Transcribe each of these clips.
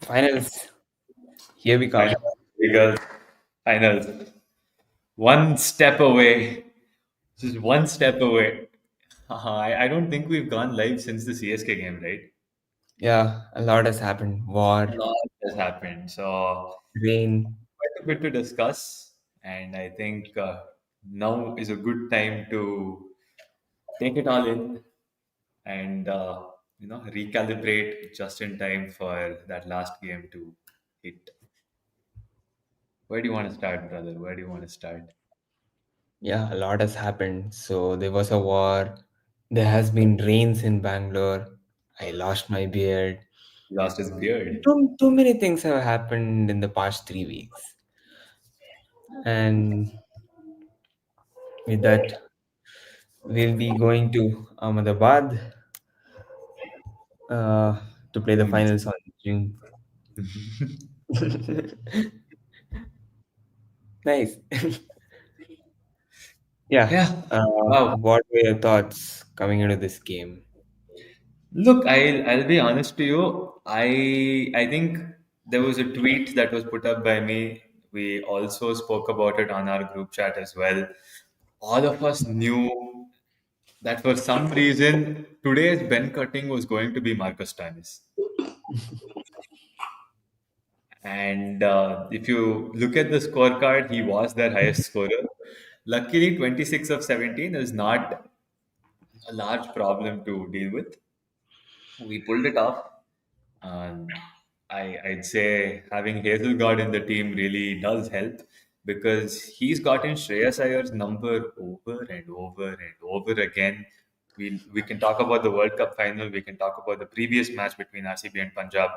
Finals, here we come. Finals, because finals. One step away. Just one step away. I don't think we've gone live since the CSK game, right? Yeah, a lot has happened. A War, lot has happened. So, rain. quite a bit to discuss. And I think now is a good time to take it all in and, recalibrate just in time for that last game to hit. Where do you want to start, brother? Where do you want to start? Yeah, a lot has happened. So there was a war. There has been rains in Bangalore. I lost my beard. He lost his beard. Too many things have happened in the past 3 weeks. And with that, we'll be going to Ahmedabad uh, to play the Hmm. finals on June. Nice. Yeah. Yeah. Wow. What were your thoughts coming into this game? Look, I'll be honest to you. I think there was a tweet that was put up by me. We also spoke about it on our group chat as well. All of us knew that for some reason today's Ben cutting was going to be Marcus Tanis. And if you look at the scorecard, he was their highest scorer. Luckily, 26 of 17 is not a large problem to deal with. We pulled it off. Um, I'd say having Hazelgard in the team really does help because he's gotten Shreyas Iyer's number over and over and over again. We can talk about the World Cup final, we can talk about the previous match between RCB and Punjab,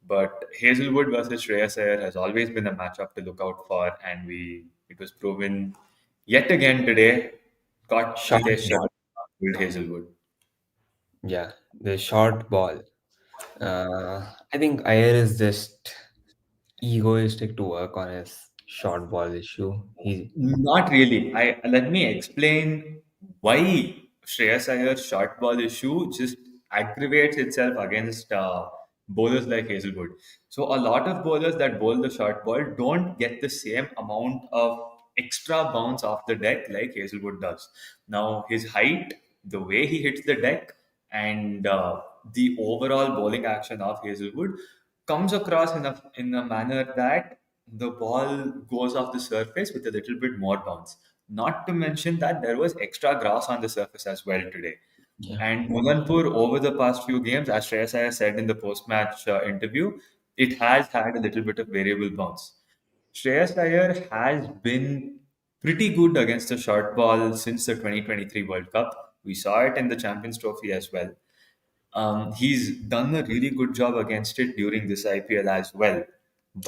but Hazelwood versus Shreyas Iyer has always been a matchup to look out for, and we it was proven yet again today. Got Short Nitesh ball. Sharma, killed Hazelwood. Yeah, the short ball. I think Ayer is just egoistic to work on his short ball issue. Not really. I let me explain why Shreyas Iyer's short ball issue just aggravates itself against bowlers like Hazelwood. So a lot of bowlers that bowl the short ball don't get the same amount of extra bounce off the deck like Hazelwood does. Now his height, the way he hits the deck, and the overall bowling action of Hazelwood comes across in a manner that the ball goes off the surface with a little bit more bounce. Not to mention that there was extra grass on the surface as well today. Yeah. And Mulanpur, over the past few games, as Shreyas Iyer said in the post-match interview, it has had a little bit of variable bounce. Shreyas Iyer has been pretty good against the short ball since the 2023 World Cup. We saw it in the Champions Trophy as well. He's done a really good job against it during this IPL as well.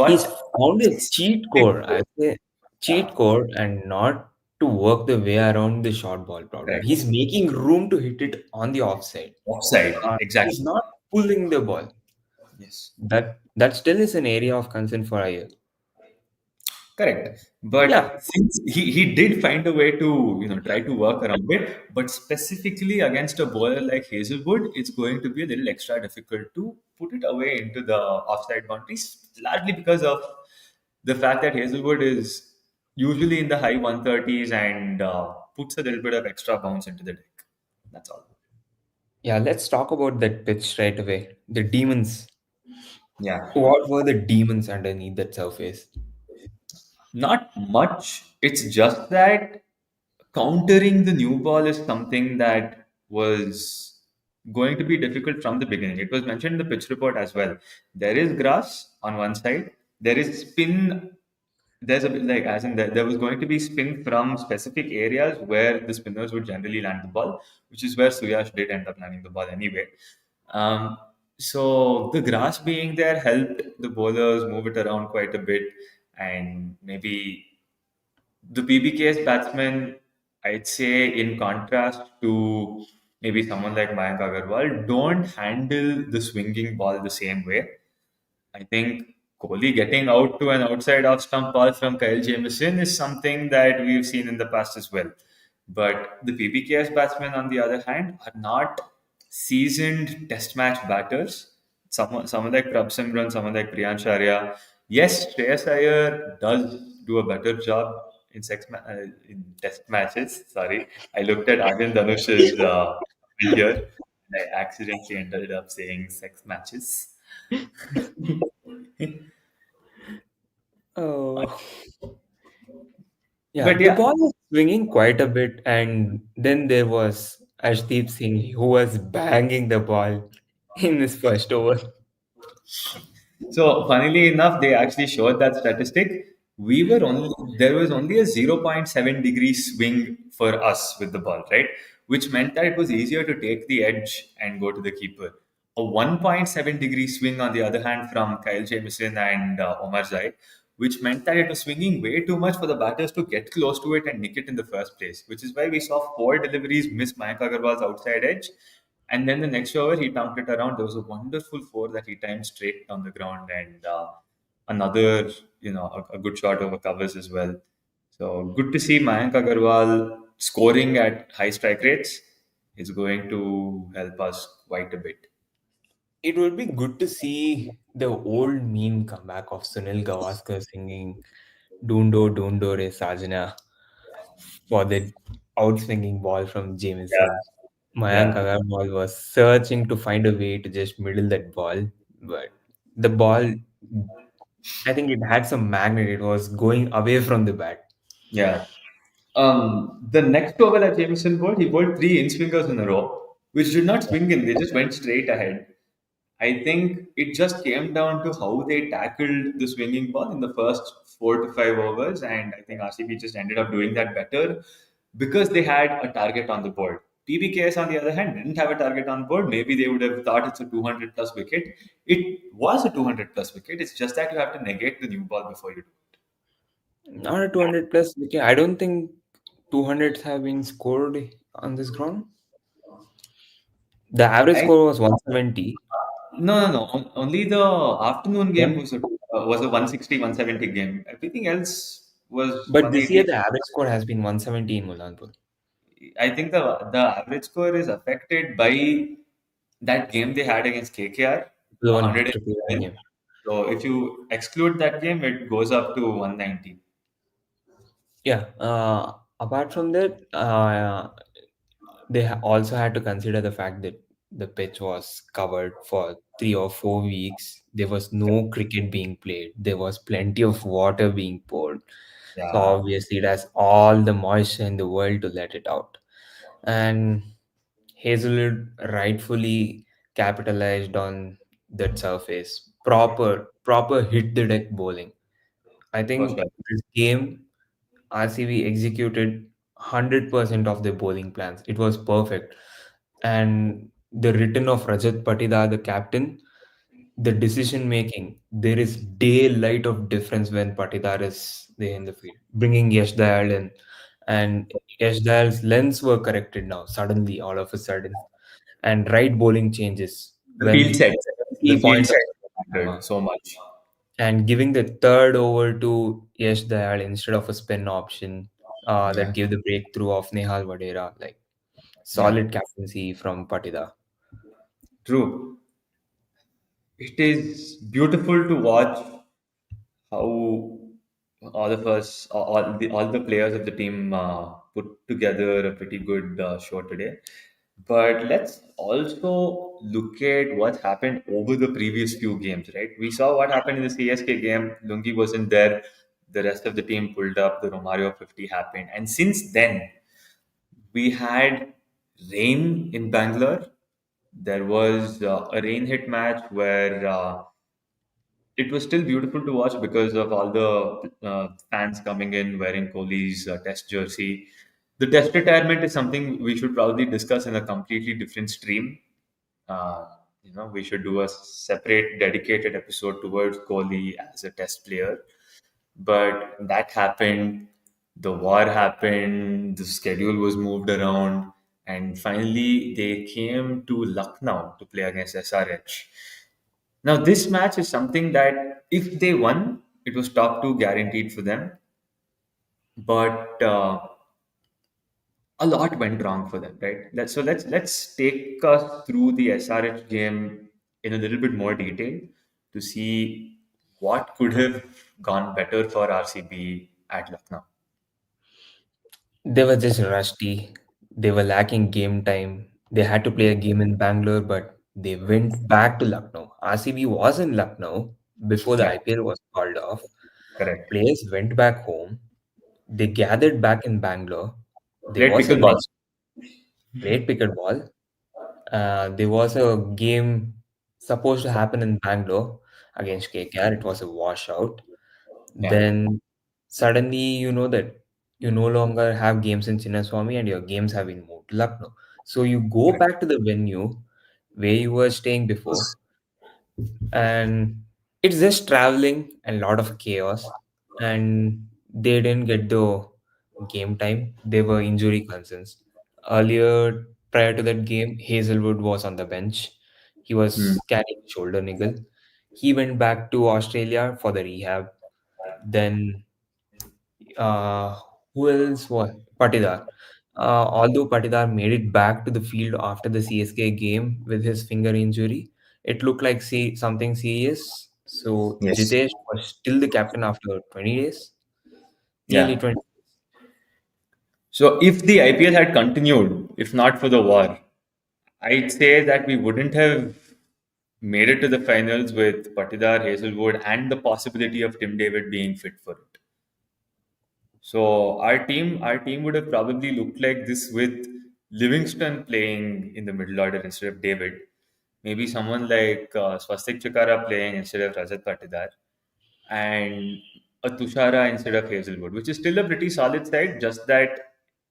He's But found a cheat code, I say cheat code, and not to work the way around the short ball problem. correct. He's making room to hit it on the offside. Offside, He's exactly. not pulling the ball. Yes. That still is an area of concern for Ayer. Correct. Yeah, But since he did find a way to, try to work around it, but specifically against a bowler like Hazelwood, it's going to be a little extra difficult to put it away into the offside boundaries, largely because of the fact that Hazelwood is usually in the high 130s and puts a little bit of extra bounce into the deck. That's all. yeah. Let's talk about that pitch right away. The demons. Yeah. What were the demons underneath that surface? Not much. It's just that countering the new ball is something that was going to be difficult from the beginning. It was mentioned in the pitch report as well. There is grass on one side. There is spin. There's a bit like as in there was going to be spin from specific areas where the spinners would generally land the ball, which is where Suyash did end up landing the ball anyway. Um, so the grass being there helped the bowlers move it around quite a bit, and maybe the BBK's batsmen, I'd say, in contrast to maybe someone like Mayank Agarwal, don't handle the swinging ball the same way. I think Kohli getting out to an outside off stump ball from Kyle Jamieson is something that we've seen in the past as well. But the BBK's batsmen, on the other hand, are not seasoned test match batters. someone like Prabh someone like Priyansh Arya. Yes, Shreyas Iyer does do a better job in test matches. Sorry, I looked at Aryan Dhanush's here and I accidentally ended up saying sex matches. Oh, yeah, But the yeah, ball was swinging quite a bit, and then there was Ashdeep Singh who was banging the ball in his first over. so funnily enough, they actually showed that statistic. We were only There was only a 0.7 degree swing for us with the ball, right? Which meant that it was easier to take the edge and go to the keeper. A 1.7 degree swing, on the other hand, from Kyle Jamieson and Omar Zai, which meant that it was swinging way too much for the batters to get close to it and nick it in the first place. Which is why we saw four deliveries miss Mayank Agarwal's outside edge, and then the next over, he tanked it around. There was a wonderful four that he timed straight on the ground, and another, a good shot over covers as well. So good to see Mayank Agarwal scoring at high strike rates. Is going to help us quite a bit. It would be good to see the old meme comeback of Sunil Gavaskar singing Dundo Dundo Re Sajna for the outswinging ball from Jameson. Mayank Yeah, Agarwal was searching to find a way to just middle that ball, but the ball, I think it had some magnet. It was going away from the bat. yeah. The next over that Jameson bowled, he bowled three in swingers in a row, which did not swing in. They just went straight ahead. I think it just came down to how they tackled the swinging ball in the first 4 to 5 overs, and I think RCB just ended up doing that better because they had a target on the board. TBKS, on the other hand, didn't have a target on board. Maybe they would have thought it's a 200 plus wicket. It was a 200 plus wicket. It's just that you have to negate the new ball before you do it. Not a 200 plus wicket. I don't think 200s have been scored on this ground. The average I score was 170. No. Only the afternoon game One, was a 160, 170 game. Everything else was but this year 180. the average score has been 170 in Mullanpur. I think the average score is affected by that game they had against KKR, The one triple one 111. game. So if you exclude that game, it goes up to 190. Yeah. Apart from that, they also had to consider the fact that the pitch was covered for 3 or 4 weeks. There was no cricket being played. There was plenty of water being poured. So Yeah, obviously, it has all the moisture in the world to let it out. And Hazelwood rightfully capitalized on that surface. Proper hit the deck bowling. I for think sure. this game RCB executed 100% of their bowling plans. It was perfect. And the return of Rajat Patidar, the captain, the decision making, there is daylight of difference when Patidar is there in the field. Bringing Yash Dayal in, and Yash Dayal's lens were corrected now, suddenly, all of a sudden. And right bowling changes The field when set, the key field point of set uh, mattered so much. and giving the third over to Yash Dayal instead of a spin option that Yeah, gave the breakthrough of Nehal Vadera. Like yeah, solid captaincy from Patida. true. It is beautiful to watch how all the players of the team put together a pretty good show today. But let's also look at what happened over the previous few games, right? We saw what happened in the CSK game. Lungi wasn't there. The rest of the team pulled up. The Romario 50 happened. And since then, we had rain in Bangalore. There was a rain hit match where it was still beautiful to watch because of all the fans coming in wearing Kohli's test jersey. The test retirement is something we should probably discuss in a completely different stream. Uh, we should do a separate, dedicated episode towards Kohli as a test player. But that happened. The war happened. The schedule was moved around, and finally they came to Lucknow to play against SRH. Now, this match is something that if they won, it was top two guaranteed for them. But a lot went wrong for them, right? So let's take us through the SRH game in a little bit more detail to see what could have gone better for RCB at Lucknow. They were just rusty. They were lacking game time. They had to play a game in Bangalore, but they went back to Lucknow. RCB was in Lucknow before the Yeah, IPL was called off. correct. Players went back home. They gathered back in Bangalore. There Played was a pickleball. nice played pickleball. There was a game supposed to happen in Bangalore against KKR. It was a washout. Yeah, Then suddenly you know that you no longer have games in Chinnaswamy and your games have been moved to Lucknow. So you go correct. back to the venue where you were staying before, and it's just traveling and a lot of chaos. And they didn't get the game time. There were injury concerns. Earlier, prior to that game, Hazelwood was on the bench. He Hmm. was carrying shoulder niggle. He went back to Australia for the rehab. Then uh, who else was Patidar? Although Patidar made it back to the field after the CSK game with his finger injury, it looked like something serious. So Yes. Jitesh was still the captain after 20 days, nearly Yeah. 20. So if the IPL had continued, if not for the war, I'd say that we wouldn't have made it to the finals with Patidar, Hazelwood, and the possibility of Tim David being fit for it. So our team would have probably looked like this with Livingston playing in the middle order instead of David. Maybe someone like Swastik Chikara playing instead of Rajat Patidar, and a Tushara instead of Hazelwood, which is still a pretty solid side, just that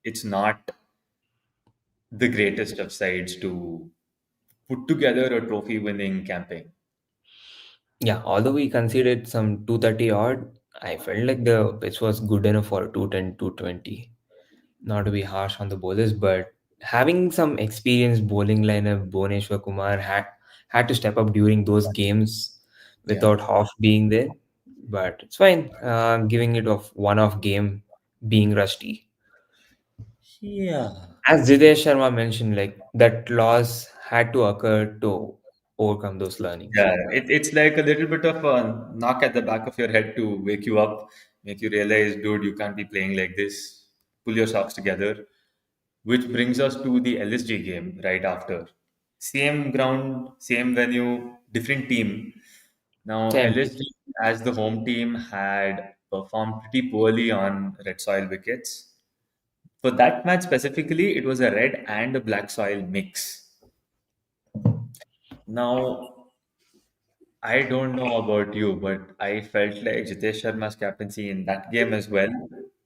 it's not the greatest of sides to put together a trophy winning campaign. Yeah, although we conceded some 230 odd, I felt like the pitch was good enough for 210, 220. Not to be harsh on the bowlers, but having some experienced bowling lineup, Bhuvneshwar Kumar had to step up during those games Yeah. without Hoff being there. But it's fine. Giving it of one-off game being rusty. Yeah. As Jidesh Sharma mentioned, like that loss had to occur to overcome those learnings. Yeah, it's like a little bit of a knock at the back of your head to wake you up, make you realize, dude, you can't be playing like this. Pull your socks together. Which brings us to the LSG game right after. Same ground, same venue, different team. Now, Same. LSG, as the home team, had performed pretty poorly on red soil wickets. For that match specifically, it was a red and a black soil mix. Now, I don't know about you, but I felt like Jitesh Sharma's captaincy in that game as well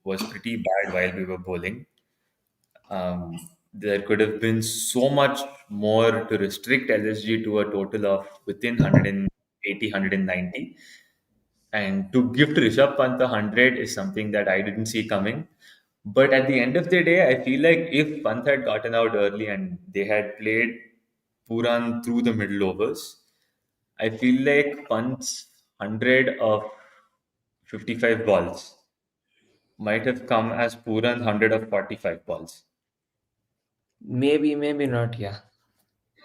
was pretty bad while we were bowling. There could have been so much more to restrict LSG to a total of within 180, 190. And to gift Rishabh Pant 100 is something that I didn't see coming. But at the end of the day, I feel like if Pant had gotten out early and they had played Puran through the middle overs, I feel like Pant's 100 of 55 balls might have come as Puran's 100 of 45 balls. Maybe, maybe not. Yeah.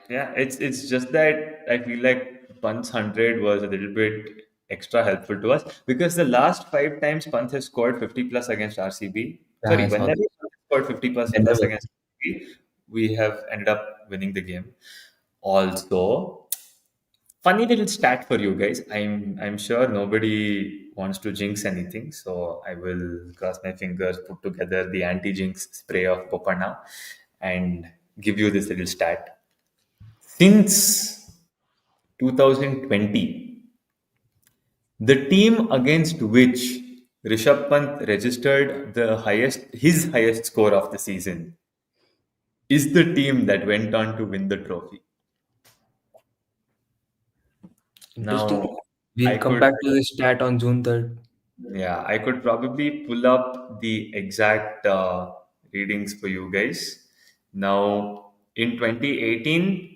Yeah, it's just that I feel like Pant's 100 was a little bit extra helpful to us because the last five times Pant has scored 50 plus against RCB. Yeah, Sorry, I saw whenever that. Pant has scored 50 plus Whenever. against RCB, we have ended up winning the game. Also, funny little stat for you guys. I'm sure nobody wants to jinx anything, so I will cross my fingers, put together the anti-jinx spray of Popana, and give you this little stat. Since 2020, the team against which Rishabh Pant registered his highest score of the season, is the team that went on to win the trophy. Interesting. Now, I We'll come could back to this stat on June 3rd. Yeah, I could probably pull up the exact readings for you guys. Now, in 2018,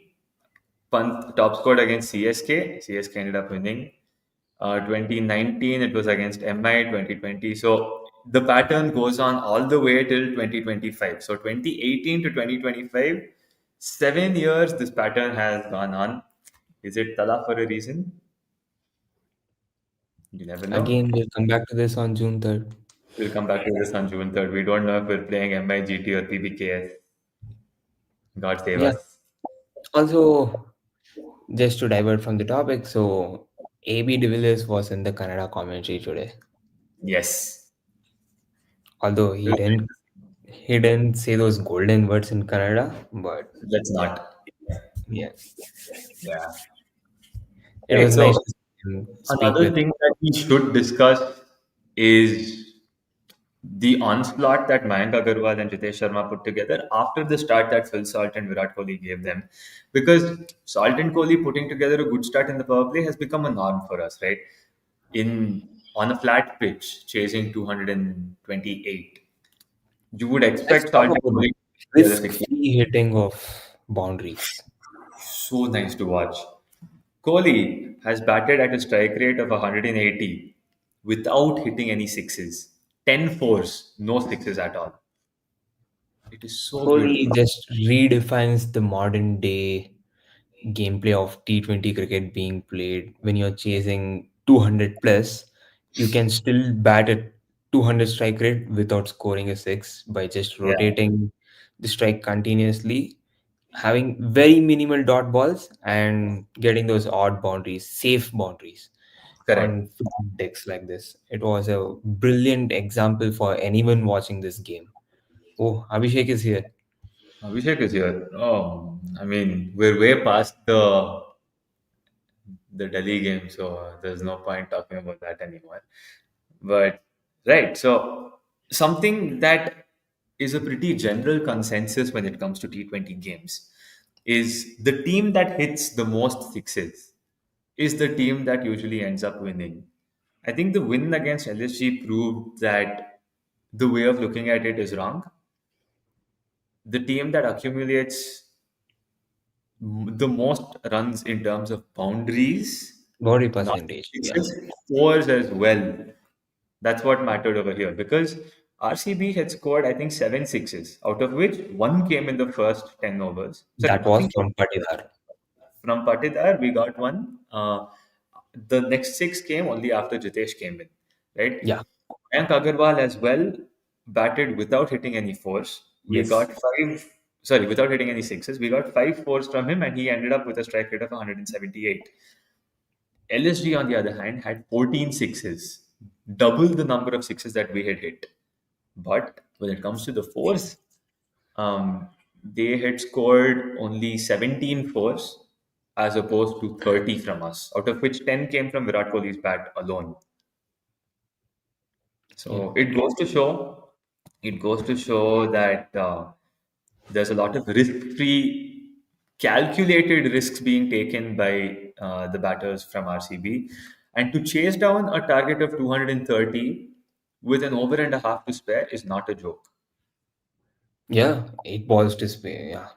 Pant top scored against CSK. CSK ended up winning. 2019, it was against MI. 2020. So the pattern goes on all the way till 2025. So 2018 to 2025, 7 years this pattern has gone on. Is it Tala for a reason? You never know. Again, we'll come back to this on June 3rd. We'll come back to this on June 3rd. We don't know if we're playing MIGT or PBKS. God save Yeah. us. Also, just to divert from the topic, so AB de Villiers was in the Kannada commentary today. Yes. Although he didn't say those golden words in Kannada, but Let's not. yeah, Yeah. it Right. was nice So to see him speak another with. thing that we should discuss is the onslaught that Mayank Agarwal and Jitesh Sharma put together after the start that Phil Salt and Virat Kohli gave them. Because Salt and Kohli putting together a good start in the power play has become a norm for us, right? In on a flat pitch, chasing 228. You would Let's expect talk Salt and about Kohli to put together 60. risk-free hitting of boundaries. So nice to watch. Kohli has batted at a strike rate of 180 without hitting any sixes. 10 fours, no sixes at all. It is so Kohli beautiful. just redefines the modern day gameplay of T20 cricket being played. When you're chasing 200 plus, you can still bat at 200 strike rate without scoring a six by just Yeah, rotating the strike continuously, having very minimal dot balls and getting those odd boundaries, safe boundaries on correct. flat decks like this. It was a brilliant example for anyone watching this game. Oh, Abhishek is here. Abhishek is here. Oh, I mean, we're way past the Delhi game, so there's no point talking about that anymore. But right, so something that is a pretty general consensus when it comes to T20 games is the team that hits the most sixes is the team that usually ends up winning. I think the win against LSG proved that the way of looking at it is wrong. The team that accumulates the most runs in terms of boundaries, Body not percentage. Yeah. sixes, fours as well. That's what mattered over here because RCB had scored, I think, seven sixes, out of which one came in the first 10 overs. Sorry, That was nothing came from Patidar. from Patidar. We got one. The next six came only after Jitesh came in, right? Yeah. And Agarwal as well batted without hitting any fours. We Yes. got five, sorry, without hitting any sixes. We got five fours from him, and he ended up with a strike rate of 178. LSG, on the other hand, had 14 sixes, double the number of sixes that we had hit. But when it comes to the fours, they had scored only 17 fours as opposed to 30 from us, out of which 10 came from Virat Kohli's bat alone. Yeah. So it goes to show that there's a lot of risk-free, calculated risks being taken by the batters from RCB, and to chase down a target of 230 with an over and a half to spare is not a joke. Yeah. 8 balls to spare. Yeah.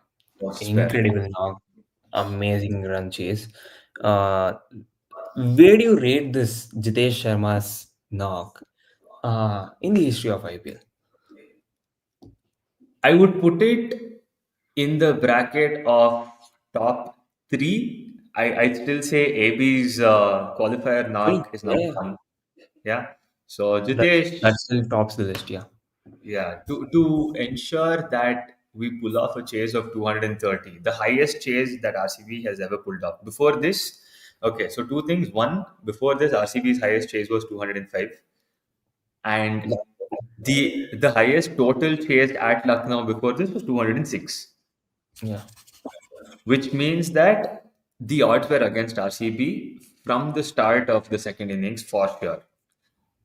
Was to spare. Incredible knock. Amazing run chase. Uh, where do you rate this Jitesh Sharma's knock in the history of IPL? I would put it in the bracket of top three. I'd still say AB's qualifier Three. knock is number Yeah. one. Yeah. So That Jitesh, still tops the list. Yeah. yeah, to ensure that we pull off a chase of 230, the highest chase that RCB has ever pulled off. Before this, okay, so two things. One, before this, RCB's highest chase was 205, and the highest total chase at Lucknow before this was 206, Yeah. which means that the odds were against RCB from the start of the second innings for sure.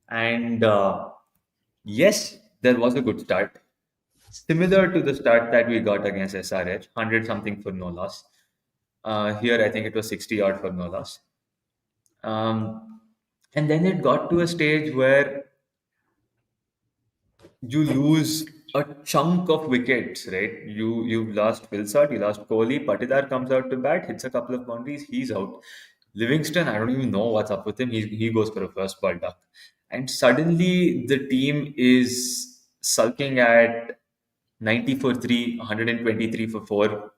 And yes, there was a good start, similar to the start that we got against SRH, 100 something for no loss. Here, I think it was 60 odd for no loss. Um, and then it got to a stage where you lose a chunk of wickets, right? You've lost Wilsart, you lost Kohli, Patidar comes out to bat, hits a couple of boundaries, he's out. Livingston, I don't even know what's up with him. He goes for a first ball duck. And suddenly the team is sulking at 90 for 3, 123 for 4.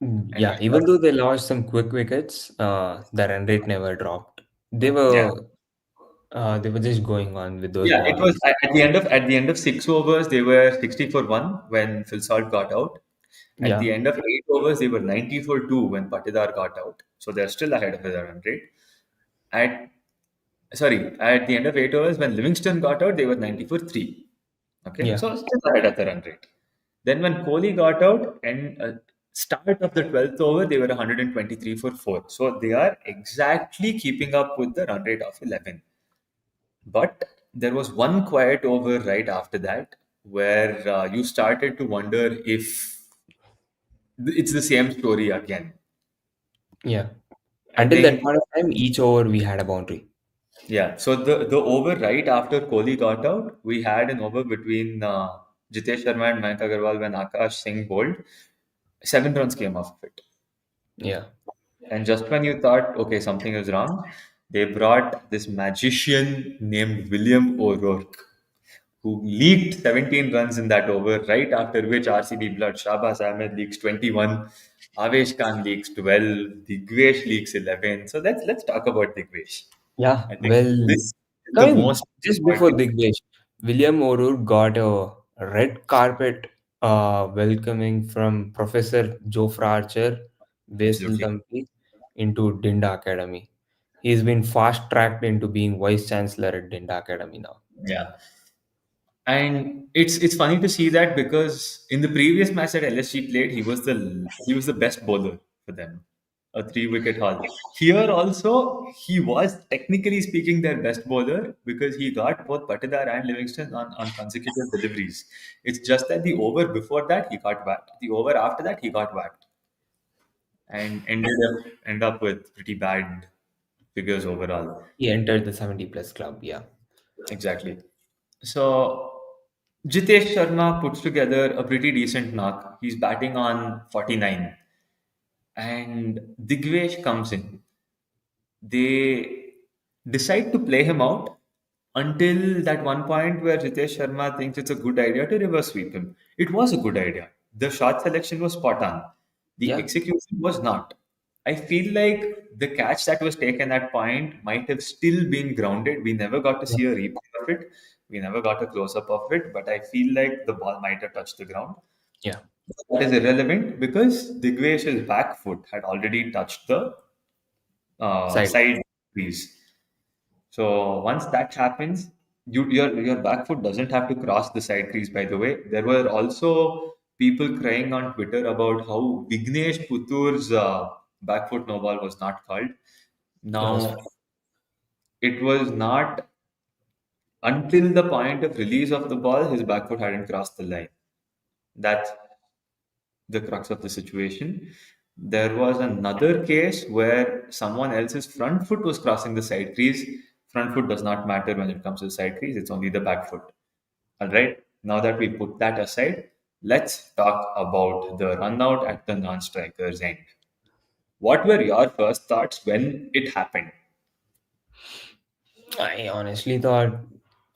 And Yeah, we even got, though they lost some quick wickets, the run rate never dropped. They yeah. were they were just going on with those Yeah, it was bowlers. at the end of 6 overs, they were 60 for one when Phil Salt got out. At the Yeah, end of 8 overs, they were 90 for two when Patidar got out. So they're still ahead of the run rate. At at the end of 8 overs, when Livingston got out, they were 90 for three. Okay, yeah, so still ahead of the run rate. Then when Kohli got out and start of the 12th over, they were 123 for four. So they are exactly keeping up with the run rate of 11. But there was one quiet over right after that where you started to wonder if it's the same story again. yeah. I Until that think, point of time, each over we had a boundary. yeah. So the over right after Kohli got out, we had an over between Jitesh Sharma and Mayank Agarwal when Akash Singh bowled. 7 runs came off of it. Yeah, And just when you thought, okay, something is wrong, they brought this magician named William O'Rourke, who leaked 17 runs in that over, right after which RCB blood Shahbaz Ahmed leaks 21, Avesh Khan leaks 12, Digvesh leaks 11. So let's talk about Digvesh. yeah. I think Well, this is the coming most just before important. Digvesh, William O'Rourke got a red carpet welcoming from Professor Jofra Archer, Basil Absolutely. Thampi into Dinda Academy. He's been fast tracked into being vice chancellor at Dinda Academy now. Yeah. And it's funny to see that because in the previous match that LSG played, he was the best bowler for them, a 3 wicket haul. Here also, he was technically speaking their best bowler because he got both Patidar and Livingston on consecutive deliveries. It's just that the over before that he got whacked. The over after that he got whacked and end up with pretty bad figures overall. He entered the 70 plus club. Yeah. Exactly. So Jitesh Sharma puts together a pretty decent knock. He's batting on 49, and Digvesh comes in. They decide to play him out until that one point where Jitesh Sharma thinks it's a good idea to reverse sweep him. It was a good idea. The shot selection was spot on. The Yeah. execution was not. I feel like the catch that was taken at point might have still been grounded. We never got to Yeah. see a replay of it. We never got a close up of it, but I feel like the ball might have touched the ground. Yeah. That is irrelevant because Digvesh's back foot had already touched the Side. side crease. So once that happens, your back foot doesn't have to cross the side crease. By the way, there were also people crying on Twitter about how Vignesh Puttur's back foot no ball was not called. It was. Now it was not until the point of release of the ball, his back foot hadn't crossed the line. That's the crux of the situation. There was another case where someone else's front foot was crossing the side crease. Front foot does not matter when it comes to the side crease, it's only the back foot. All right, now that we put that aside, let's talk about the run out at the non striker's end. What were your first thoughts when it happened? I honestly thought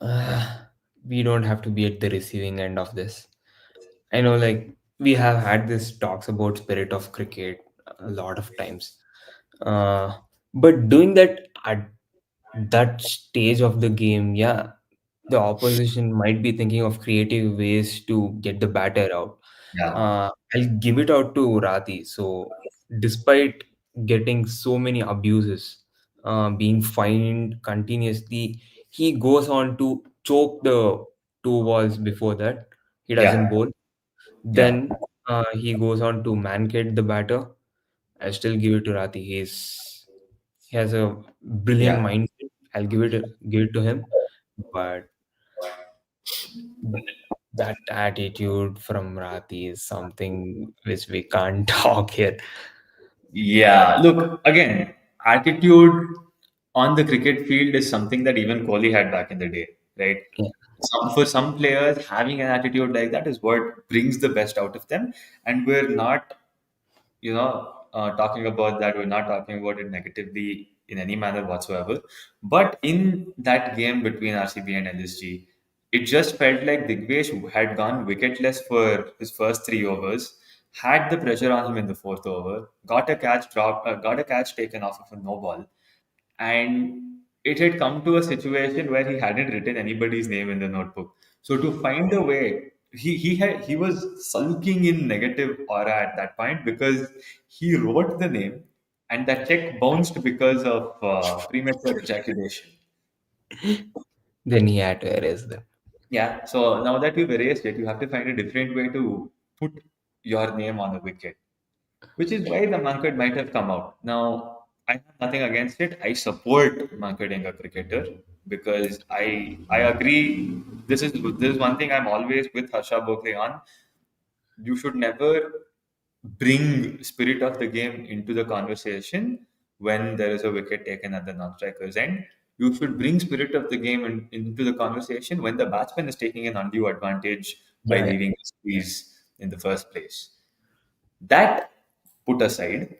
uh, we don't have to be at the receiving end of this. I know, like, we have had this talks about spirit of cricket a lot of times, uh, but doing that at that stage of the game, yeah, the opposition might be thinking of creative ways to get the batter out. Yeah, I'll give it out to Rati. So, despite getting so many abuses, being fined continuously, he goes on to choke the two balls before that. He doesn't yeah, bowl. yeah, Then he goes on to mankade the batter. I still give it to Rati. He has a brilliant yeah. mindset. I'll give it to him. But that attitude from Rati is something which we can't talk here. Yeah, look, again, attitude on the cricket field is something that even Kohli had back in the day, right? Yeah, For some players, having an attitude like that is what brings the best out of them. And we're not, talking about that. We're not talking about it negatively in any manner whatsoever. But in that game between RCB and LSG, it just felt like Digvesh had gone wicketless for his first 3 overs, had the pressure on him in the fourth over, got a catch taken off of a no ball, and it had come to a situation where he hadn't written anybody's name in the notebook. So to find a way, he was sulking in negative aura at that point because he wrote the name, and that check bounced because of premature ejaculation. Then he had to erase them. Yeah. So now that you've erased it, you have to find a different way to put your name on the wicket, which is why the Mankad might have come out. Now, I have nothing against it. I support Mankading a cricketer because I agree. This is one thing I'm always with Harsha Bhokle on. You should never bring spirit of the game into the conversation when there is a wicket taken at the non-striker's end. You should bring spirit of the game into the conversation when the batsman is taking an undue advantage by Yeah, yeah. leaving his crease in the first place. That put aside,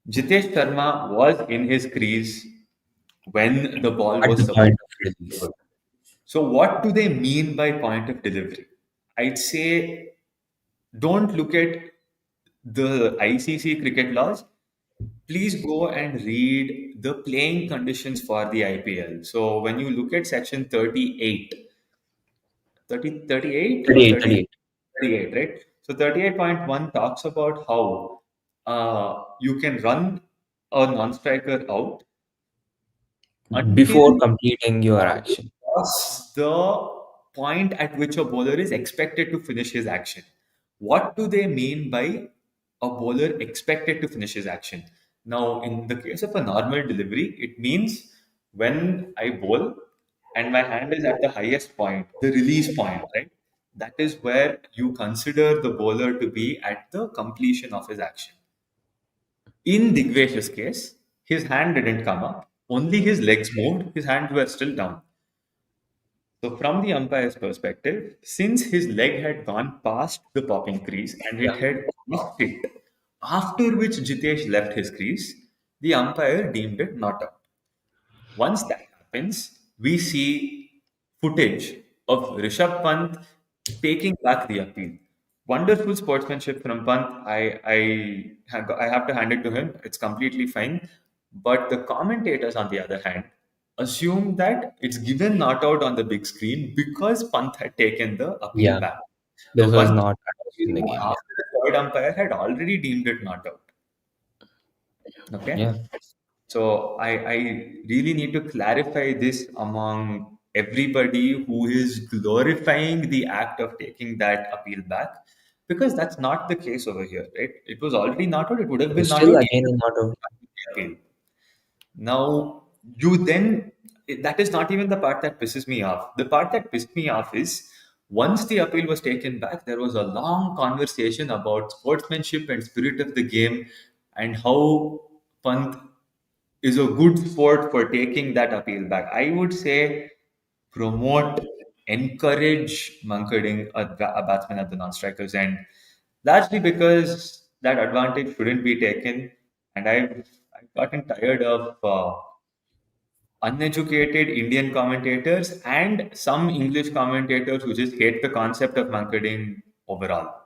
Jitesh Sharma was in his crease when the ball At was the supposed point of to be release. delivered. So, what do they mean by point of delivery? I'd say don't look at the ICC cricket laws. Please go and read the playing conditions for the IPL. So, when you look at section 38 or 38, 30, 38. 38, right? So 38.1 talks about how you can run a non-striker out until Before completing your you action. cross the point at which a bowler is expected to finish his action. What do they mean by a bowler expected to finish his action? Now, in the case of a normal delivery, it means when I bowl and my hand is at the highest point, the release point, right? That is where you consider the bowler to be at the completion of his action. In Digvesh's case, his hand didn't come up, only his legs moved, his hands were still down. So, from the umpire's perspective, since his leg had gone past the popping crease and it Yeah. had crossed it, after which Jitesh left his crease, the umpire deemed it not out. Once that happens, we see footage of Rishabh Pant taking back the appeal. Wonderful sportsmanship from Pant. I have to hand it to him. It's completely fine. But the commentators, on the other hand, assume that it's given not out on the big screen because Pant had taken the appeal Yeah. back. This Now, was Pant not announced in the game. Yeah. after the third umpire had already deemed it not out. Okay. Yeah. So I really need to clarify this among everybody who is glorifying the act of taking that appeal back, because that's not the case over here, right? It was already not out. It would have been It's not still out again even not out. if the appeal. Now, you then, that is not even the part that pisses me off. The part that pissed me off is once the appeal was taken back, there was a long conversation about sportsmanship and spirit of the game and how Pant is a good sport for taking that appeal back. I would say promote, encourage Mankading a batsman at the non-strikers end, largely because that advantage shouldn't be taken. And I've gotten tired of uneducated Indian commentators and some English commentators who just hate the concept of Mankading overall.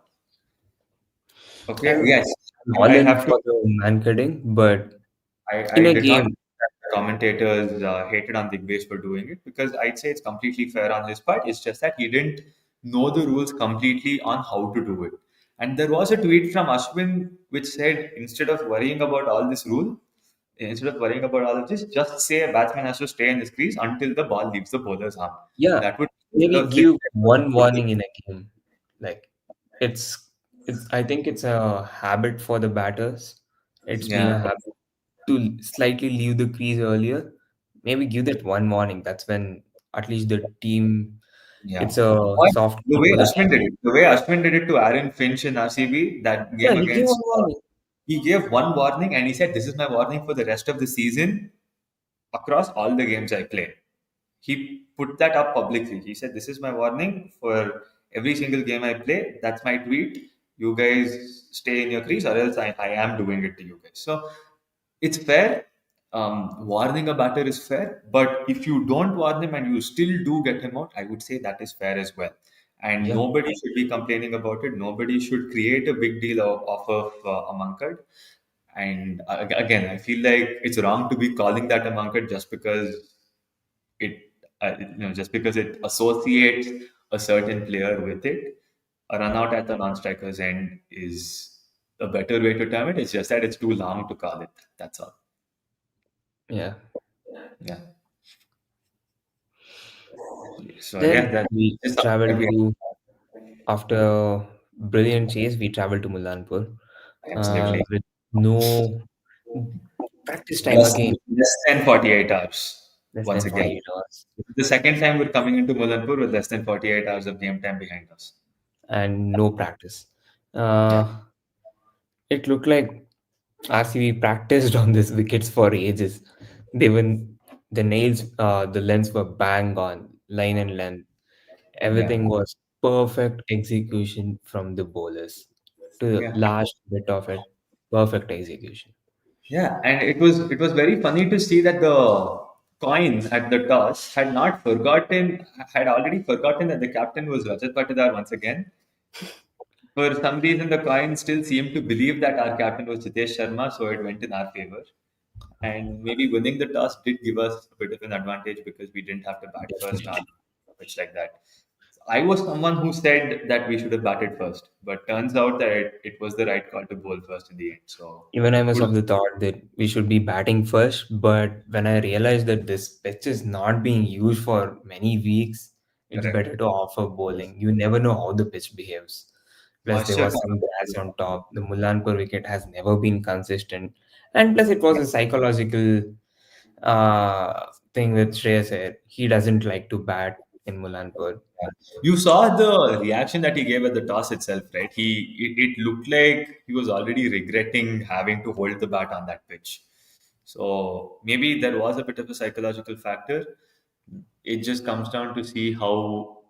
Okay, I'm yes, all I in have to. for the man cutting, but I in a did not game, think that the commentators hated on Digvesh for doing it because I'd say it's completely fair on his part. It's just that he didn't know the rules completely on how to do it. And there was a tweet from Ashwin which said instead of worrying about all of this, just say a batsman has to stay in his crease until the ball leaves the bowler's arm. yeah, That would maybe fix give one it. warning in a game. Like it's it's I think it's a habit for the batters. It's been a Yeah, habit to slightly leave the crease earlier. Maybe give that one warning. That's when at least the team yeah. it's a But soft the call way for the Ashwin team. did it, the way Ashwin did it to Aaron Finch in RCB, that Yeah, game he gave one against, warning. he gave one warning and he said, "This is my warning for the rest of the season across all the games I play." He put that up publicly. He said, "This is my warning for every single game I play. That's my tweet. You guys stay in your crease, or else I am doing it to you guys." So it's fair. Warning a batter is fair, but if you don't warn him and you still do get him out, I would say that is fair as well. and Yeah, nobody should be complaining about it. Nobody should create a big deal off of a Mankad. And again, I feel like it's wrong to be calling that a Mankad just because it, just because it associates a certain player with it. A run out at the non-striker's end is a better way to term it. It's just that it's too long to call it. That's all. yeah. Yeah. So yeah, Then that we is something that traveled we to, after a brilliant chase, we traveled to Mullanpur absolutely with no practice time less, again, less than 48 hours less once than again. 48 hours, The second time we're coming into Mulanpur with less than 48 hours of game time behind us. and no practice. Yeah. Uh, it looked like RCB practiced on these wickets for ages. They were the nails, the lengths were bang on, line and length. Yeah. Everything was perfect execution from the bowlers to the Yeah. last bit of it. Perfect execution. Yeah. And it was very funny to see that the coin at the toss had already forgotten that the captain was Rajat Patidar once again. For some reason, the coin still seemed to believe that our captain was Jitesh Sharma, so it went in our favor. And maybe winning the toss did give us a bit of an advantage because we didn't have to bat first on Definitely. a pitch like that. I was someone who said that we should have batted first, but turns out that it was the right call to bowl first in the end. So Even I was good, of the thought that we should be batting first, but when I realized that this pitch is not being used for many weeks, it's correct. better to offer bowling. You never know how the pitch behaves. Plus, there Moisture was some grass on top. The Mullanpur wicket has never been consistent, and plus, it was a psychological thing with Shreyas Iyer. He doesn't like to bat in Mullanpur. You saw the reaction that he gave at the toss itself, right? It looked like he was already regretting having to hold the bat on that pitch. So maybe there was a bit of a psychological factor. It just comes down to see how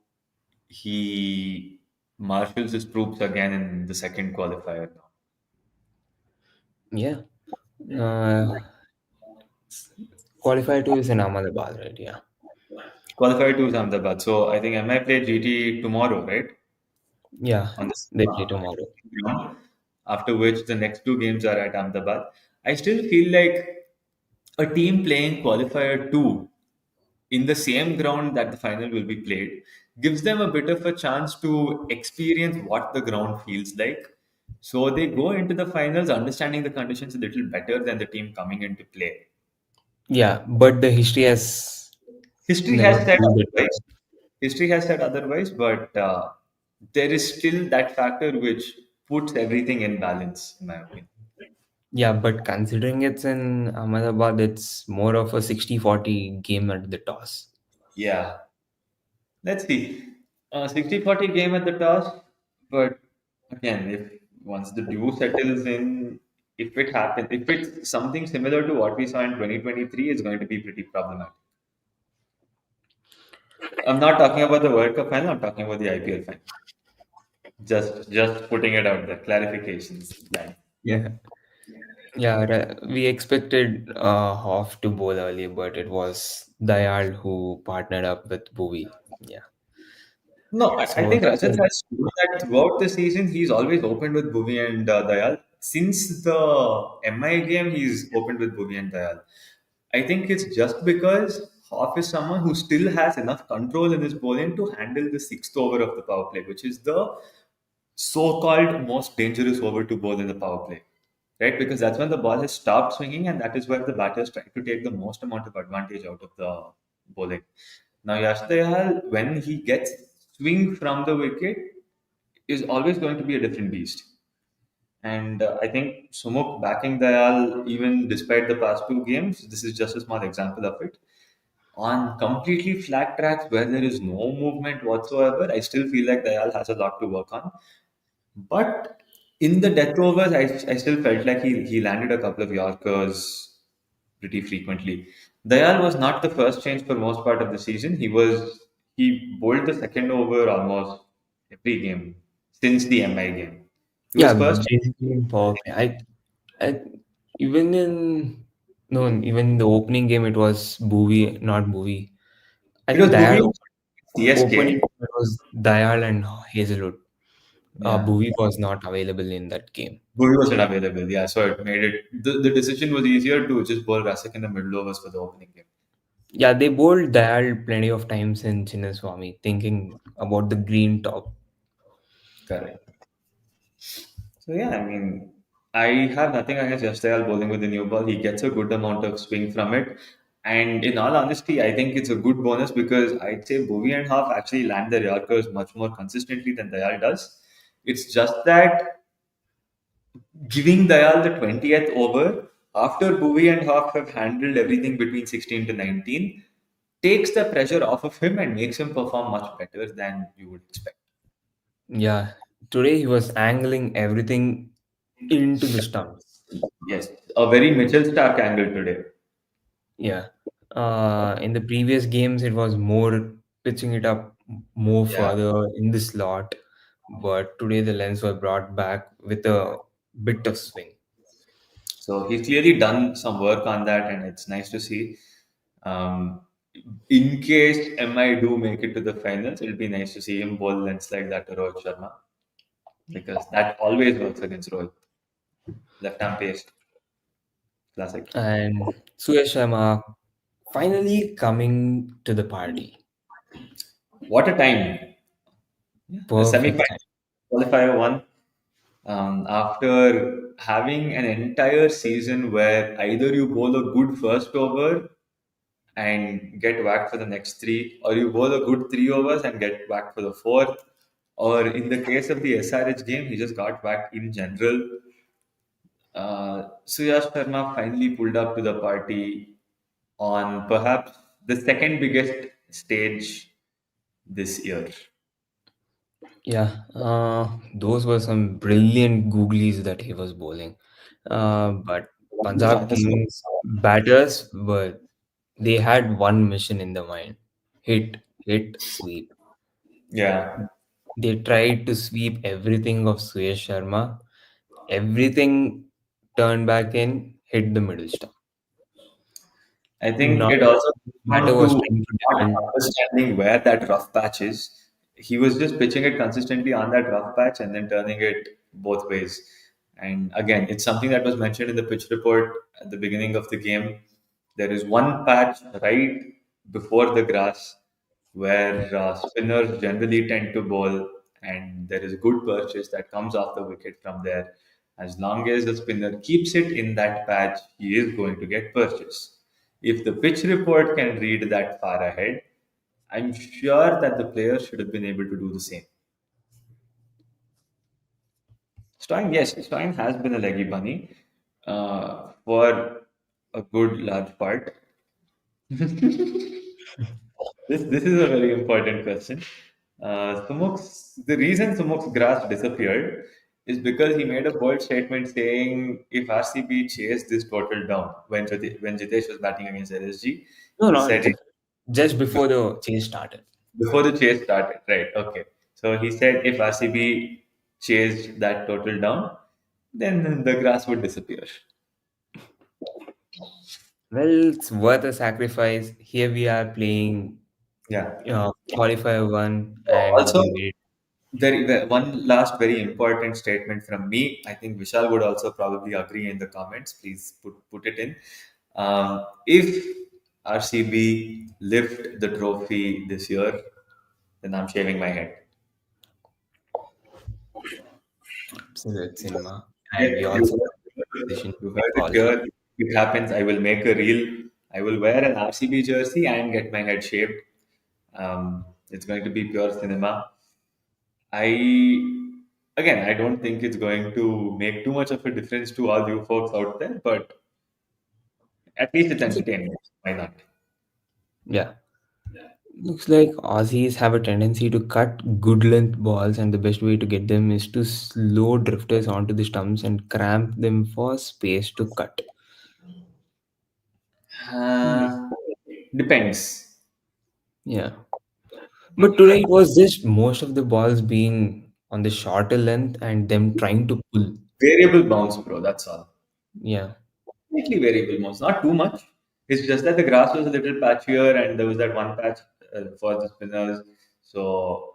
he marshals his troops again in the second qualifier now. Yeah. Uh, Qualifier 2 is in Ahmedabad, right? Yeah. Qualifier two is Ahmedabad. So I think MI play GT tomorrow, right? Yeah. On this They play tomorrow. ground. After which the next two games are at Ahmedabad. I still feel like a team playing qualifier two in the same ground that the final will be played gives them a bit of a chance to experience what the ground feels like. So they go into the finals understanding the conditions a little better than the team coming into play. Yeah, but the history has History never has said proved it otherwise. History has said otherwise, but there is still that factor which puts everything in balance, in my opinion. Yeah, but considering it's in Ahmedabad, it's more of a 60-40 game at the toss. Yeah, let's see. 60-40 game at the toss, but again, if once the dew settles in, if it's something similar to what we saw in 2023, it's going to be pretty problematic. I'm not talking about the World Cup final, I'm talking about the IPL final. Just putting it out there, clarifications. Line. Yeah. Yeah, we expected Hoff to bowl early, but it was Dayal who partnered up with Bhuvi. Yeah. No, I So think that Rajat was, has shown that throughout the season, he's always opened with Bhuvi and Dayal. Since the MI game, he's opened with Bhuvi and Dayal. I think it's just because Hoff is someone who still has enough control in his bowling to handle the sixth over of the power play, which is the so-called most dangerous over to bowl in the power play, right? Because that's when the ball has stopped swinging, and that is where the batters try to take the most amount of advantage out of the bowling. Now, Yash Dayal, when he gets swing from the wicket, is always going to be a different beast. And I think Sumuk backing Dayal, even despite the past two games, this is just a small example of it. On completely flat tracks where there is no movement whatsoever, I still feel like Dayal has a lot to work on. But in the death overs, I still felt like he landed a couple of Yorkers pretty frequently. Dayal was not the first change for most part of the season. He bowled the second over almost every game since the MI game. He yeah, was first. basically in power play. I even in no, even in the opening game, it was Bhuvi, not Bhuvi. I It was think Bhuvi Dayal opened. CSK. Opening it was Dayal and Hazelwood. Yeah. Bhuvi was not available in that game. Buri was not available. Yeah, so it made it the decision was easier to just bowl Rasak in the middle overs for the opening game. Yeah, they bowled Dayal plenty of times in Chinnaswamy, thinking about the green top. Correct. So yeah, I mean, I have nothing against Yashayal bowling with the new ball. He gets a good amount of swing from it. And in all honesty, I think it's a good bonus because I'd say Bhuvi and Half actually land their Yorkers much more consistently than Dayal does. It's just that giving Dayal the 20th over after Bhuvi and Half have handled everything between 16 to 19 takes the pressure off of him and makes him perform much better than you would expect. Yeah, today he was angling everything into the stumps. Yes, a very Mitchell Stark angle today. Yeah. In the previous games, it was more pitching it up more Yeah. further in the slot, but today the lens were brought back with a bit of swing. So he's clearly done some work on that, and it's nice to see. Um, in case MI do make it to the finals, it'll be nice to see him bowl lengths like that to Rohit Sharma because that always works against Rohit. Left arm pace, classic. And Suyash Sharma finally coming to the party. What a time! A Perfect semi-final time. qualifier one. After having an entire season where either you bowl a good first over and get whacked for the next three, or you bowl a good 3 overs and get whacked for the fourth. Or in the case of the SRH game, he just got whacked in general. Suyash Sharma finally pulled up to the party on perhaps the second biggest stage this year. Yeah, those were some brilliant googlies that he was bowling. But Punjab Kings batters were they had one mission in the mind: hit, hit, sweep. Yeah, They tried to sweep everything of Suyash Sharma. Everything turned back in, hit the middle stump. I think Not it also comes batter down was to trying to not defend. understanding where that rough patch is. He was just pitching it consistently on that rough patch and then turning it both ways. And again, it's something that was mentioned in the pitch report at the beginning of the game. There is one patch right before the grass where spinners generally tend to bowl, and there is a good purchase that comes off the wicket from there. As long as the spinner keeps it in that patch, he is going to get purchase. If the pitch report can read that far ahead, I'm sure that the player should have been able to do the same. Stein, yes, Stein has been a leggy bunny for a good large part. This is a very important question. The reason Sumuk's grass disappeared is because he made a bold statement saying if RCB chased this total down when Jitesh was batting against LSG, No, he no, said it just before the chase started. before the chase started. Right? Okay. So he said if RCB chased that total down, then the grass would disappear. Well, it's worth a sacrifice. Here we are playing Yeah. qualifier one, and Also, we made. one last very important statement from me. I think Vishal would also probably agree in the comments. Please put it in. If RCB lift the trophy this year, then I'm shaving my head. Absolute cinema. And we Yeah, also have a decision you to make heard it also. here. If it happens, I will make a reel. I will wear an RCB jersey and get my head shaved. It's going to be pure cinema. I don't think it's going to make too much of a difference to all you folks out there, but at least it's It's a- entertainment. Why not? yeah. Looks like Aussies have a tendency to cut good length balls, and the best way to get them is to slow drifters onto the stumps and cramp them for space to cut. Uh, Depends. Yeah. But today it was just most of the balls being on the shorter length and them trying to pull. Variable bounce, bro. That's all. Yeah. Slightly variable bounce, not too much. It's just that the grass was a little patchier, and there was that one patch for the spinners. So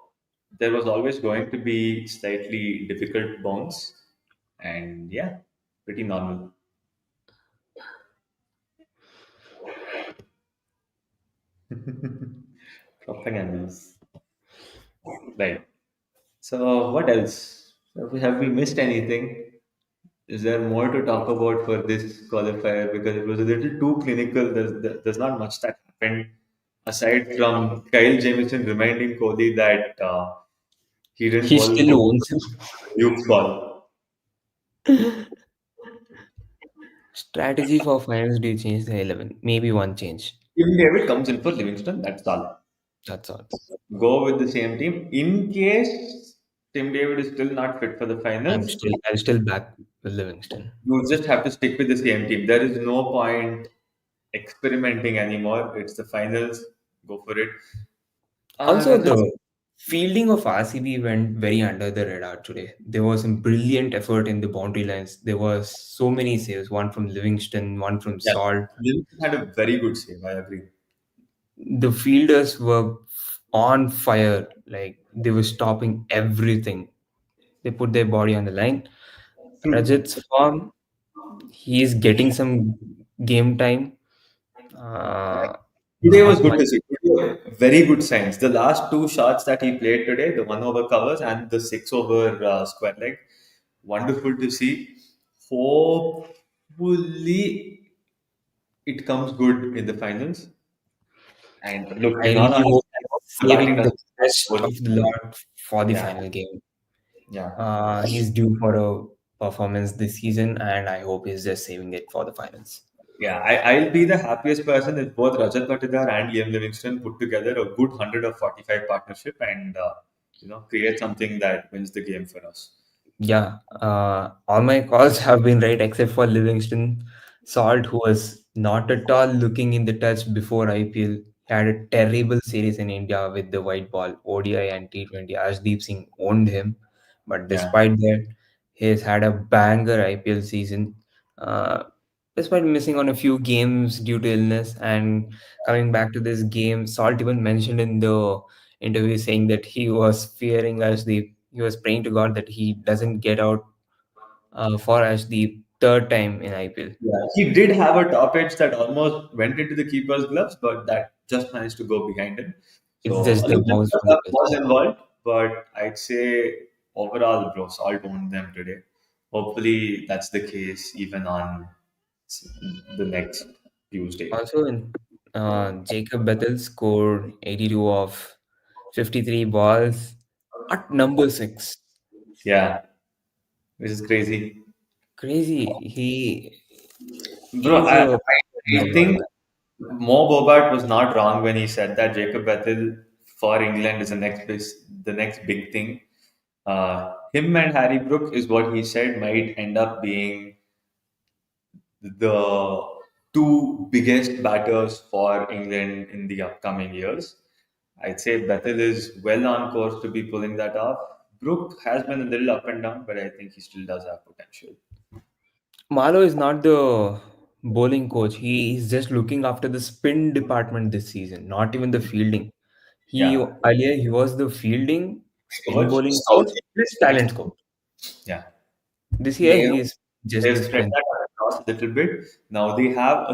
there was always going to be slightly difficult bounce, and yeah, pretty normal. Propagandas. Right. So what else? Have we missed anything? Is there more to talk about for this qualifier? Because it was a little too clinical. There's not much that happened aside from Kyle Jamieson reminding Kohli that he didn't He bowl still over owns him. Duke's ball. Strategy for finals, do you change the 11? Maybe one change. If David comes in for Livingston, that's all. That's all. Go with the same team. In case Tim David is still not fit for the finals, I'll still back with Livingston. you just have to stick with the same team. There is no point experimenting anymore. It's the finals. Go for it. Also, Rajat, the fielding of RCB went very under the radar today. There was some brilliant effort in the boundary lines. There was so many saves, one from Livingston, one from yeah, Salt. Livingston had a very good save. I agree. The fielders were on fire. Like they were stopping everything. They put their body on the line. True. Rajat's form, he is getting some game time. Today was Not good much. to see. Today, very good signs. The last two shots that he played today, the 1 over covers and the 6 over square leg, wonderful to see. Hopefully, it comes good in the finals. And look, I in all really honesty, hope I hope he's the batting saving the doesn't best start of the lot for the yeah, final game. yeah. He's due for a performance this season, and I hope he's just saving it for the finals. Yeah, I'll be the happiest person if both Rajat Patidar and Liam Livingston put together a good 100 of 45 partnership and create something that wins the game for us. Yeah, all my calls have been right except for Livingston. Salt, who was not at all looking in the touch before IPL, had a terrible series in India with the white ball, ODI and T20. Ashdeep Singh owned him, but Yeah, despite that, he's had a banger IPL season. Uh, Despite missing on a few games due to illness and coming back to this game, Salt even mentioned in the interview saying that he was fearing Ashdeep. He was praying to God that he doesn't get out for Ashdeep third time in IPL. yeah. He did have a top edge that almost went into the keeper's gloves, but that just managed to go behind him. It's So just a the little bit mouse of from the luck pitch. was involved, but I'd say overall, bro, Salt owned them today. Hopefully, that's the case even on the next Tuesday. Also, in Jacob Bethel scored 82 of 53 balls at number six. Yeah, which is crazy. Crazy. Bro, He's a I bowler. think Mo Bobart was not wrong when he said that Jacob Bethel for England is the next big thing. Him and Harry Brook is what he said might end up being the two biggest batters for England in the upcoming years. I'd say Bethel is well on course to be pulling that off. Brook has been a little up and down, but I think he still does have potential. Malo is not the bowling coach. He is just looking after the spin department this season, not even the fielding. He Yeah. earlier he was the fielding spin Coach, bowling coach scouting. plus talent coach. Yeah. This year They he is just they've the spread spin. that across a little bit. Now they have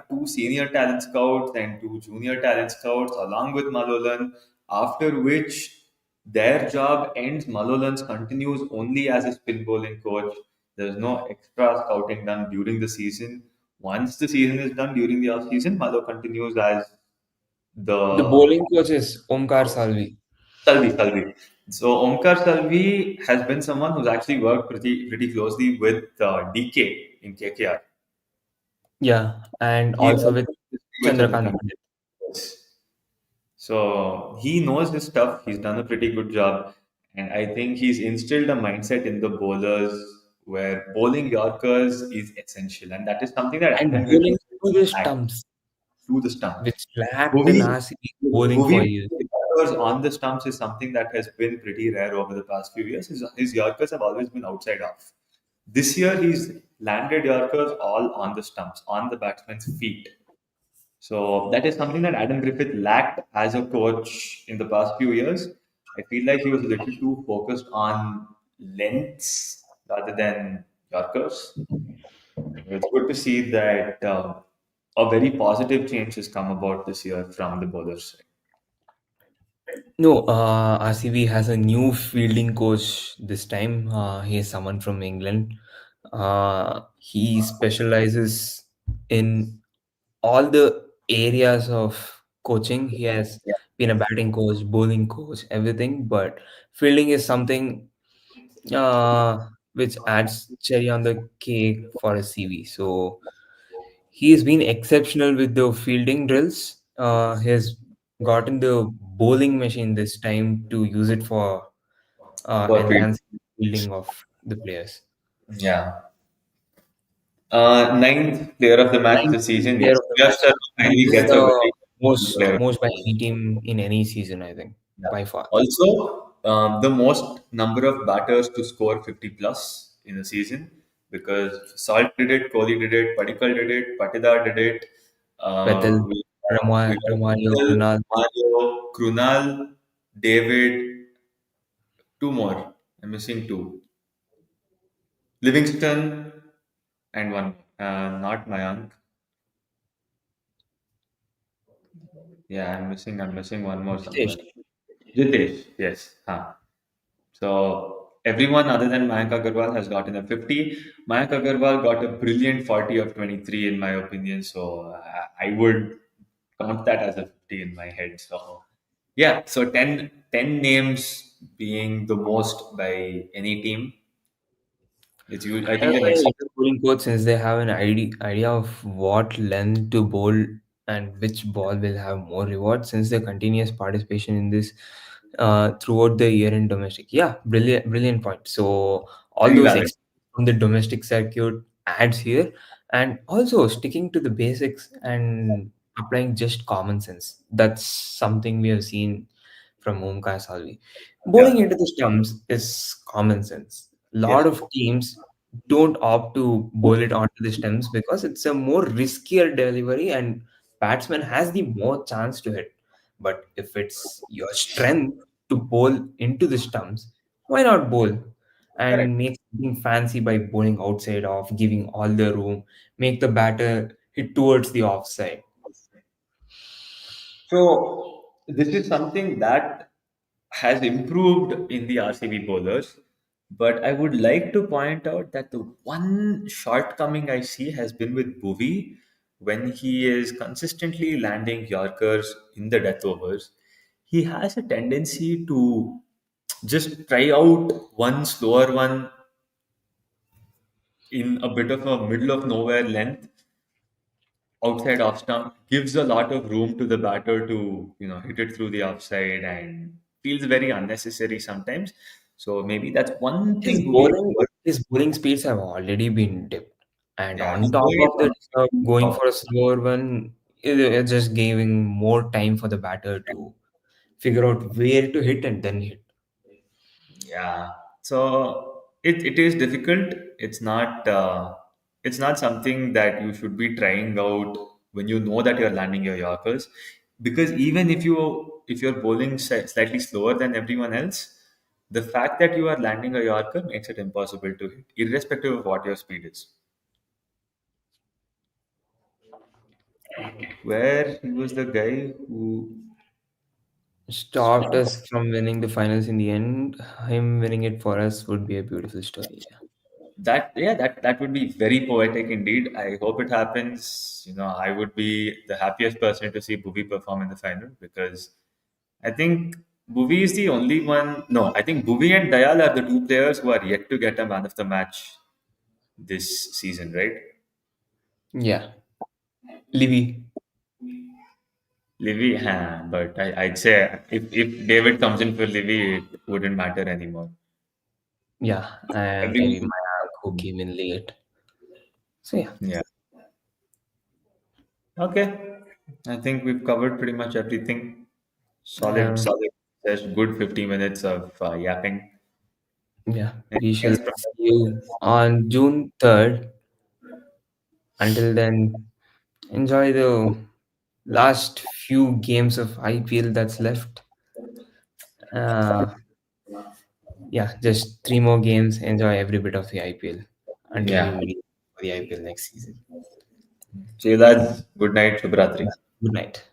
two senior talent scouts and two junior talent scouts along with Malolan, after which their job ends. Malolan's continues only as a spin bowling coach. There's no extra scouting done during the season. Once the season is done during the off season, Malo continues as The the bowling coach is Omkar Salvi. Salvi. So Omkar Salvi has been someone who's actually worked pretty closely with DK in KKR. Yeah, and He also also with with Chandrakant Chandrakant. Pandit. So he knows his stuff. He's done a pretty good job, and I think he's instilled a mindset in the bowlers where bowling Yorkers is essential, and that is something that And Anton bowling Williams to the lacked stumps, through the stumps. which lacked in Bhuvi, RCB bowling for Bhuvi years. Yorkers on the stumps is something that has been pretty rare over the past few years. His Yorkers have always been outside off. This year, he's landed Yorkers all on the stumps, on the batsman's feet. So that is something that Adam Griffith lacked as a coach in the past few years. I feel like he was a little too focused on lengths rather than Yorkers. It's good to see that a very positive change has come about this year from the bowlers. No, RCB has a new fielding coach this time. He is someone from England. He specializes in all the areas of coaching. He has Yeah. been a batting coach, bowling coach, everything. But fielding is something which adds cherry on the cake for a CV. So he has been exceptional with the fielding drills. He has gotten the bowling machine this time to use it for For field. enhancing the fielding of the players. Yeah. Ninth player of the match Ninth this season. player Yes, of the just match. finally He's gets a the very good player. most by any team in any season, I think, Yeah. by far. Also, the most number of batters to score 50 plus in a season because Salt did it, Kohli did it, Padikkal did it, Patidar did it. Vettel, We got Romario, Mitchell, Krunal. Mario, Krunal, David, two more. I'm missing two. Livingston and one. Not Mayank. Yeah, I'm missing one more Hitesh. somewhere. Jitesh, yes. Huh. So everyone other than Mayank Agarwal has gotten a 50. Mayank Agarwal got a brilliant 40 of 23 in my opinion. So I would count that as a 50 in my head. So yeah, so ten names being the most by any team. I I think the find next. like a bowling coach since they have an idea of what length to bowl and which ball will have more reward since the continuous participation in this throughout the year in domestic. Yeah, brilliant point. So all Very those valid. experience from the domestic circuit adds here, and also sticking to the basics and applying just common sense. That's something we have seen from Omkar Salvi. Bowling Yeah, into the stumps is common sense. Lot yes. of teams don't opt to bowl it onto the stems because it's a more riskier delivery and batsman has the more chance to hit. But if it's your strength to bowl into the stumps, why not bowl Correct. and make something fancy by bowling outside off, giving all the room, make the batter hit towards the offside. So this is something that has improved in the RCB bowlers, but I would like to point out that the one shortcoming I see has been with Bhuvi when he is consistently landing Yorkers in the death overs. He has a tendency to just try out one slower one in a bit of a middle of nowhere length outside off stump, gives a lot of room to the batter to hit it through the offside and feels very unnecessary sometimes. So maybe that's one His thing Bhuvi has bowling worked. his bowling speeds have already been dipped, and Yeah, on he's top doing of it that, on the going top. for a slower one, it's just giving more time for the batter to figure out where to hit and then hit. Yeah. So it is difficult. It's not something that you should be trying out when you know that you're landing your Yorkers. Because even if you're bowling slightly slower than everyone else, the fact that you are landing a Yorker makes it impossible to hit, irrespective of what your speed is. Where he was the guy who Stopped us from winning the finals in the end. Him winning it for us would be a beautiful story. Yeah. that would be very poetic indeed. I hope it happens. I would be the happiest person to see Bhuvi perform in the final because I think Bhuvi is the only one. No, I think Bhuvi and Dayal are the two players who are yet to get a man of the match this season, right? Yeah. Livy. Livy, but I'd say if David comes in for Livy, it wouldn't matter anymore. Yeah. And maybe Everyone, Mayank who came in late. So yeah. yeah. Okay, I think we've covered pretty much everything. Solid, Um, solid. There's good 50 minutes of yapping. yeah. We Anything shall else from see you on June 3rd. Until then, enjoy the last few games of IPL that's left. Uh, yeah, just three more games. Enjoy every bit of the IPL until Yeah. we for the IPL next season. See you lads. Good night. Shubhratri. Good night.